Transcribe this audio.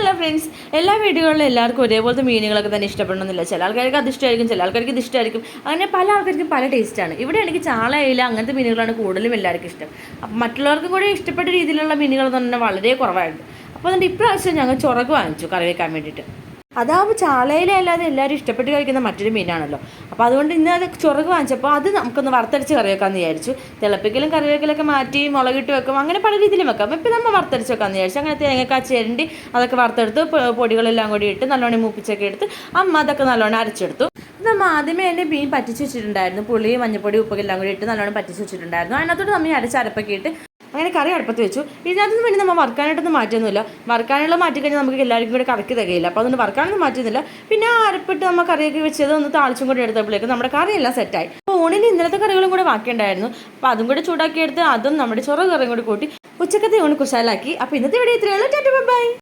Hello friends, എല്ലാ വീഡിയോകളിലും എല്ലാവർക്കും ഒരേപോലത്തെ മീനുകളൊക്കെ തന്നെ ഇഷ്ടപ്പെടണമെന്നില്ല. ചില ആൾക്കാർക്ക് അത് ഇഷ്ടമായിരിക്കും, ചില ആൾക്കാർക്ക് ഇത് ഇഷ്ടമായിരിക്കും. അങ്ങനെ പല ആൾക്കാർക്കും പല ടേസ്റ്റാണ്. ഇവിടെ എനിക്ക് ചാളയില അങ്ങനത്തെ മീനുകളാണ് കൂടുതലും എല്ലാവർക്കും ഇഷ്ടം. അപ്പം മറ്റുള്ളവർക്കും കൂടി ഇഷ്ടപ്പെട്ട രീതിയിലുള്ള മീനുകൾ എന്ന് പറഞ്ഞാൽ വളരെ കുറവായിരുന്നു. അപ്പോൾ അതുകൊണ്ട് ഇപ്രാവശ്യം ഞങ്ങൾ ചുറക് വാങ്ങിച്ചു കറി വയ്ക്കാൻ വേണ്ടിയിട്ട്. അതാവുമ്പോൾ ചാളയില അല്ലാതെ എല്ലാവരും ഇഷ്ടപ്പെട്ട് കഴിക്കുന്ന മറ്റൊരു മീനാണല്ലോ. അപ്പോൾ അതുകൊണ്ട് ഇന്ന് അത് ചുറക് വാങ്ങിച്ചപ്പോൾ അത് നമുക്കൊന്ന് വറുത്തരച്ച് കറി വെക്കാമെന്ന് വിചാരിച്ചു. തിളപ്പിക്കലും കറിവേക്കലൊക്കെ മാറ്റി മുളകിട്ട് വെക്കും, അങ്ങനെ പല രീതിയിലും വെക്കാം. ഇപ്പം നമ്മൾ വറുത്തരച്ച് വെക്കാമെന്ന് വിചാരിച്ചു. അങ്ങനെ തേങ്ങക്കാ ചിരണ്ടി അതൊക്കെ വറുത്തെടുത്ത് പൊടികളെല്ലാം കൂടി ഇട്ട് നല്ലോണം മൂപ്പിച്ചൊക്കെ എടുത്ത് അമ്മ അതൊക്കെ നല്ലോണം അരച്ചെടുത്തു. നമ്മൾ ആദ്യമേ എൻ്റെ മീൻ പറ്റിച്ച് വെച്ചിട്ടുണ്ടായിരുന്നു. പുളി മഞ്ഞപ്പൊടി ഉപ്പൊക്കെല്ലാം കൂടി ഇട്ട് നല്ലോണം പറ്റിച്ച് വെച്ചിട്ടുണ്ടായിരുന്നു. അതിനകത്തോട്ട് നമ്മൾ അരച്ച് അരപ്പൊക്കെ ഇട്ട് അങ്ങനെ കറി അടുപ്പത്ത് വെച്ചു. ഇതിനകത്തുനിന്ന് വേണ്ടി നമ്മൾ വറുക്കാനായിട്ടൊന്നും മാറ്റുന്നില്ല. വറുക്കാനുള്ള മാറ്റിക്കഴിഞ്ഞാൽ നമുക്ക് എല്ലാവർക്കും കൂടെ കറക്കി തികയില്ല. അപ്പോൾ അതുകൊണ്ട് വറുക്കാനൊന്നും മാറ്റുന്നില്ല. പിന്നെ ആ അരപ്പിട്ട് നമ്മൾ കറിയൊക്കെ വെച്ചത് ഒന്ന് താളിച്ചും കൂടി എടുത്തപ്പോഴേക്കും നമ്മുടെ കറിയെല്ലാം സെറ്റായി. അപ്പോൾ ഊണിന് ഇന്നലത്തെ കറികളും കൂടെ ബാക്കിയുണ്ടായിരുന്നു. അപ്പോൾ അതും കൂടെ ചൂടാക്കി എടുത്ത് അതും നമ്മുടെ ചൊറ കറിയും കൂടി കൂട്ടി ഉച്ചക്കത്തെ ഊണ് കുശാലാക്കി. അപ്പോൾ ഇന്നത്തെ വീഡിയോ ഇത്രയേ ഉള്ളൂ. Tata bye.